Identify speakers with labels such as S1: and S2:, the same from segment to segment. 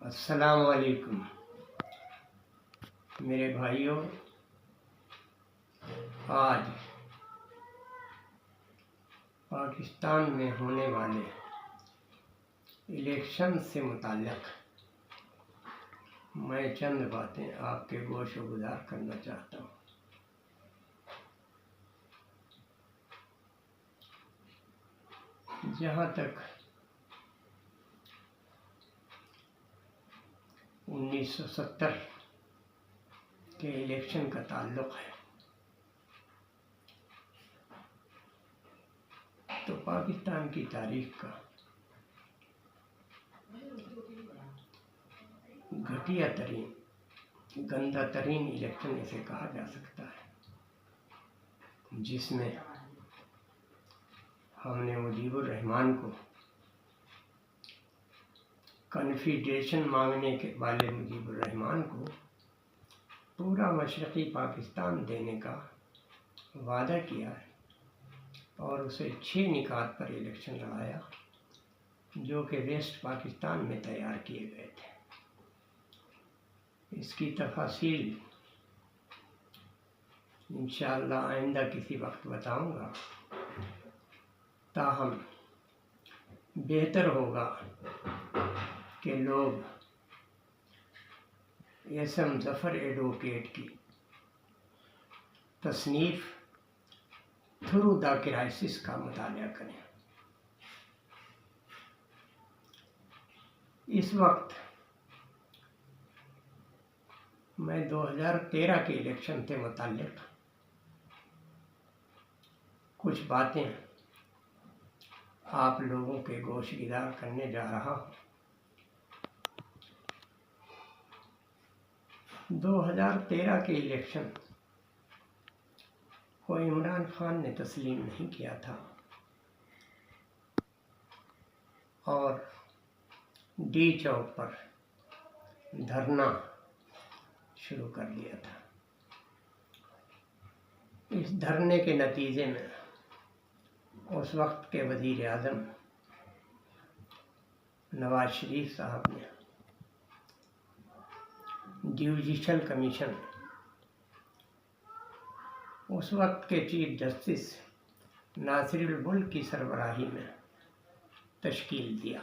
S1: अस्सलाम वालेकुम मेरे भाइयों। आज पाकिस्तान में होने वाले इलेक्शन से मुताल्लिक़ मैं चंद बातें आपके गोशोगुजार करना चाहता हूँ। जहाँ तक 1970 के इलेक्शन का ताल्लुक़ है तो पाकिस्तान की तारीख़ का घटिया तरीन, गंदा तरीन इलेक्शन इसे कहा जा सकता है, जिसमें हमने मुजीबुर रहमान को कन्फिडेरेशन मांगने के वाले मुजीबुर रहमान को पूरा मशरक़ी पाकिस्तान देने का वादा किया है और उसे 6 निकात पर इलेक्शन लड़ाया जो कि वेस्ट पाकिस्तान में तैयार किए गए थे। इसकी तफासील इंशाअल्लाह आइंदा किसी वक्त बताऊंगा। ताहम बेहतर होगा कि लोग एसएम ज़फ़र एडवोकेट की तसनीफ़ थ्रू द क्राइसिस का मुताला करें। इस वक्त मैं 2013 के इलेक्शन से मुताल्लिक़ कुछ बातें आप लोगों के गोशगुजार करने जा रहा हूँ। 2013 के इलेक्शन को इमरान खान ने तस्लीम नहीं किया था और डी चौक पर धरना शुरू कर दिया था। इस धरने के नतीजे में उस वक्त के वज़ीर आज़म नवाज शरीफ साहब ने जुडिशल कमीशन उस वक्त के चीफ जस्टिस नासिरुल मुल्क की सरबराही में तश्कील दिया।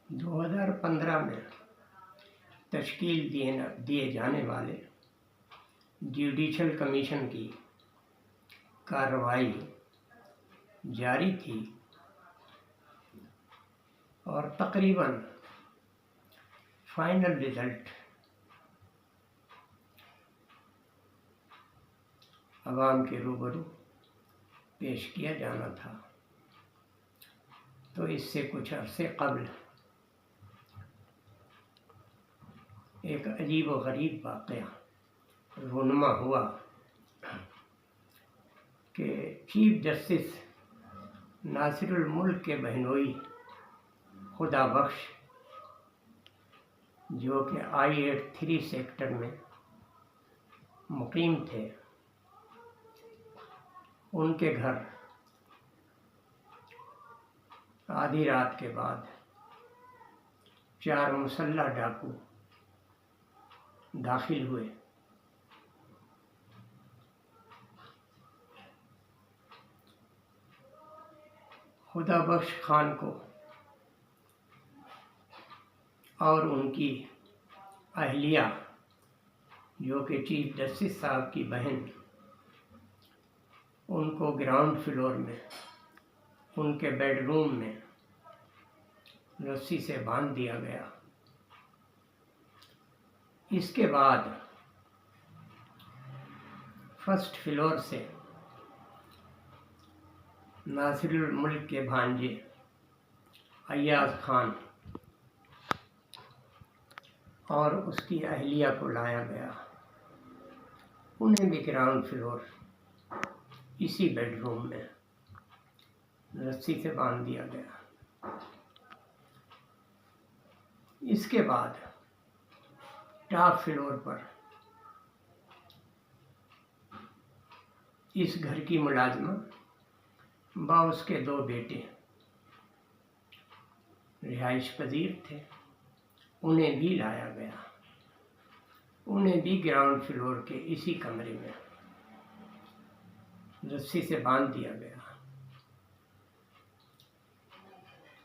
S1: दो 2015 में तश्कील दिए जाने वाले जुडिशल कमीशन की कार्रवाई जारी थी और तकरीबन फाइनल रिज़ल्ट अवाम के रूबरू पेश किया जाना था। तो इससे कुछ अरसे कबल एक अजीब व गरीब वाक़या रूनुमा हुआ कि चीफ जस्टिस नासिरुल मुल्क के बहनोई खुदा बख्श जो कि I-83 सेक्टर में मुकीम थे, उनके घर आधी रात के बाद 4 मुसल्लह डाकू दाखिल हुए। खुदा बख्श खान को और उनकी अहलिया जो कि चीफ जस्टिस साहब की बहन, उनको ग्राउंड फ्लोर में उनके बेडरूम में रस्सी से बांध दिया गया। इसके बाद फर्स्ट फ्लोर से नासिरुल मुल्क के भांजे अय्याज खान और उसकी अहलिया को लाया गया। उन्हें भी ग्राउंड फ्लोर इसी बेडरूम में रस्सी से बांध दिया गया। इसके बाद टॉप फ्लोर पर इस घर की मुलाजिमा व उसके 2 बेटे रिहाइश पजीर थे, उन्हें भी लाया गया। उन्हें भी ग्राउंड फ्लोर के इसी कमरे में रस्सी से बांध दिया गया।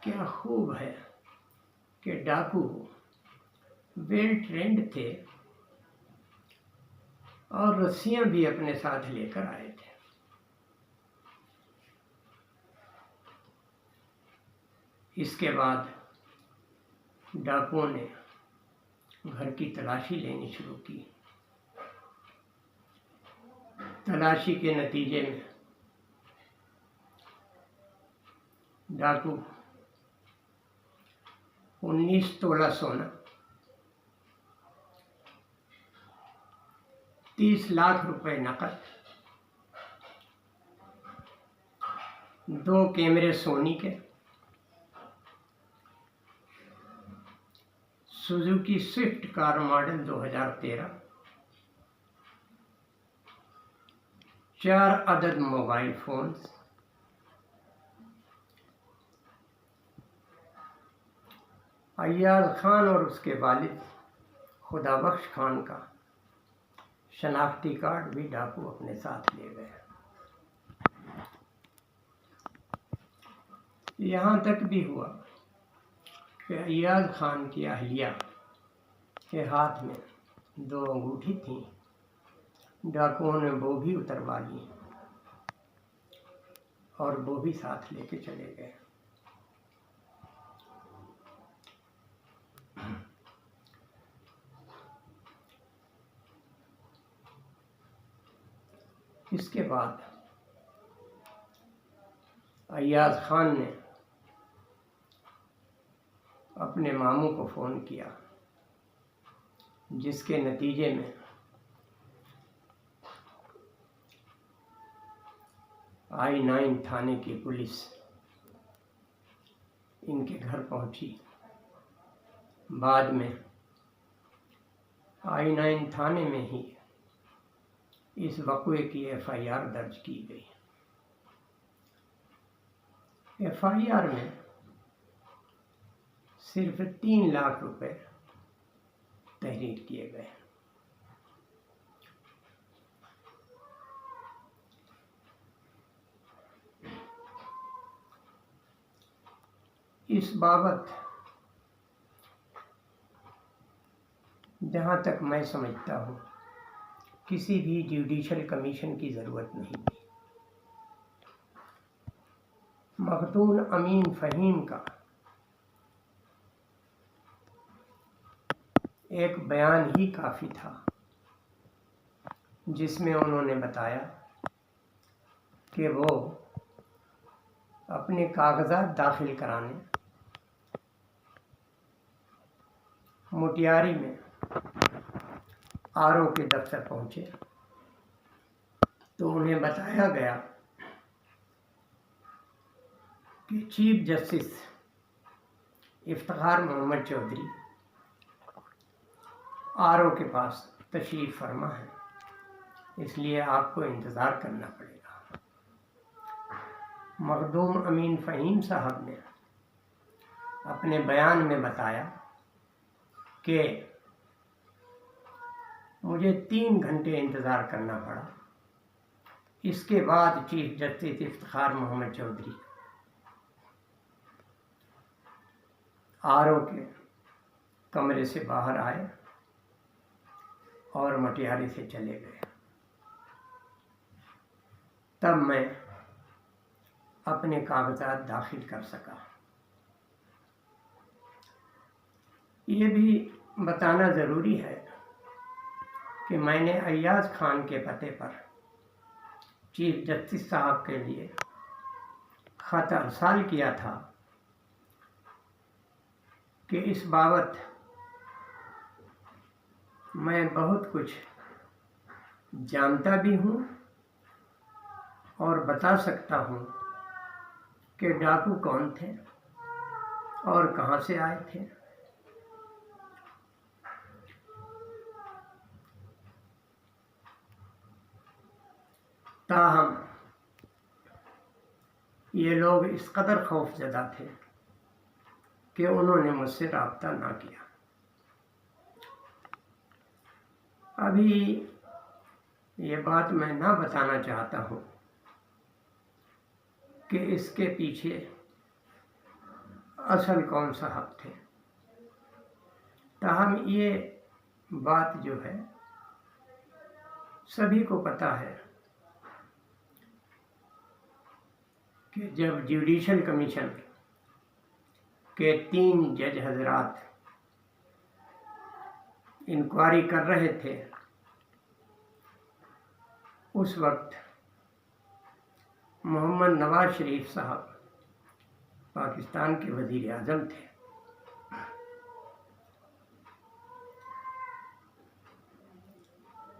S1: क्या खूब है कि डाकू वेल ट्रेंड थे और रस्सियां भी अपने साथ लेकर आए थे। इसके बाद डाकुओं ने घर की तलाशी लेनी शुरू की। तलाशी के नतीजे में डाकू 19 तोला सोना, 30 लाख रुपए नकद, 2 कैमरे सोनी के, सुजुकी स्विफ्ट कार मॉडल 2013, 4 अदद मोबाइल फोन्स, अय्याज खान और उसके वालिद खुदाबख्श खान का शनाख्ती कार्ड भी डाकू अपने साथ ले गए। यहाँ तक भी हुआ कि अय्याज खान की अहलिया के हाथ में 2 अंगूठी थी, डाकुओं ने वो भी उतरवा ली और वो भी साथ लेके चले गए। इसके बाद अय्याज खान ने अपने मामू को फ़ोन किया, जिसके नतीजे में I-9 थाने की पुलिस इनके घर पहुंची। बाद में I-9 थाने में ही इस वक़्वे की FIR दर्ज की गई। FIR में सिर्फ 3 लाख रुपए तहरीर किए गए। इस बाबत जहाँ तक मैं समझता हूँ किसी भी जुडिशल कमीशन की ज़रूरत नहीं थी। मखदूम अमीन फ़हीम का एक बयान ही काफ़ी था, जिसमें उन्होंने बताया कि वो अपने कागजात दाखिल कराने मोतिहारी में RO के दफ्तर पहुँचे तो उन्हें बताया गया कि chief justice Iftikhar Mohammad Chaudhry RO के पास तशरीफ़ फरमा है, इसलिए आपको इंतज़ार करना पड़ेगा। मखदूम अमीन फ़हीम साहब ने अपने बयान में बताया कि मुझे 3 घंटे इंतज़ार करना पड़ा। इसके बाद chief justice Iftikhar Mohammad Chaudhry RO के कमरे से बाहर आए और मोतिहारी से चले गए। तब मैं अपने कागजात दाखिल कर सका। ये भी बताना ज़रूरी है कि मैंने अय्याज खान के पते पर चीफ जस्टिस साहब के लिए ख़त अरसाल किया था कि इस बाबत मैं बहुत कुछ जानता भी हूँ और बता सकता हूँ कि डाकू कौन थे और कहाँ से आए थे। ताहम ये लोग इस कदर खौफजदा थे कि उन्होंने मुझसे राब्ता ना किया। अभी ये बात मैं ना बताना चाहता हूँ कि इसके पीछे असल कौन साहब थे। ताहम ये बात जो है सभी को पता है कि जब जुडिशल कमीशन के 3 जज हजरात इंक्वायरी कर रहे थे, उस वक्त मोहम्मद नवाज शरीफ साहब पाकिस्तान के वज़ीर आज़म थे।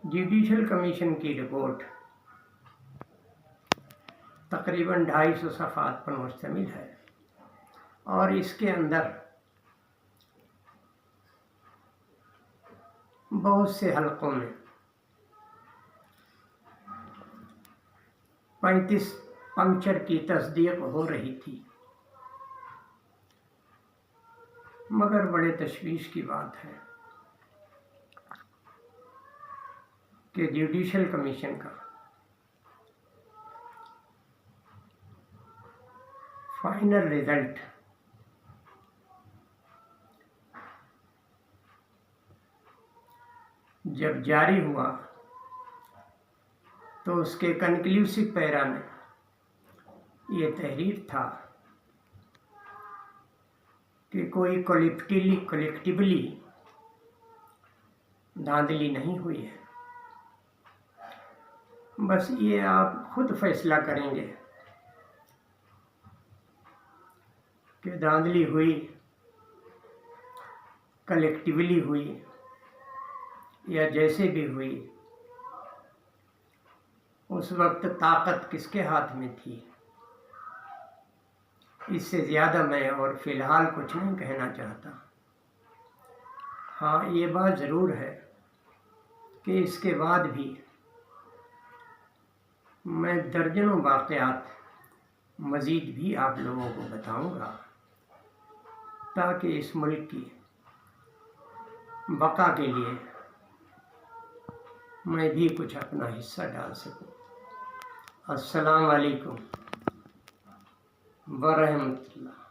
S1: जुडिशल कमीशन की रिपोर्ट तकरीबन 250 सफ़हात पर मुश्तमिल है और इसके अंदर बहुत से हलकों में 35 पंक्चर की तस्दीक हो रही थी। मगर बड़े तशवीश की बात है कि जुडिशल कमीशन का फाइनल रिजल्ट जब जारी हुआ तो उसके कंक्लूसिव पैरा में ये तहरीर था कि कोई कलेक्टिवली धांधली नहीं हुई है। बस ये आप खुद फैसला करेंगे कि धांधली हुई, कलेक्टिवली हुई या जैसे भी हुई, उस वक्त ताकत किसके हाथ में थी। इससे ज़्यादा मैं और फ़िलहाल कुछ नहीं कहना चाहता। हाँ, ये बात ज़रूर है कि इसके बाद भी मैं दर्जनों वाक़यात मज़ीद भी आप लोगों को बताऊंगा ताकि इस मुल्क की बका के लिए मैं भी कुछ अपना हिस्सा डाल सकूं। अस्सलाम वालेकुम व रहमतुल्लाह।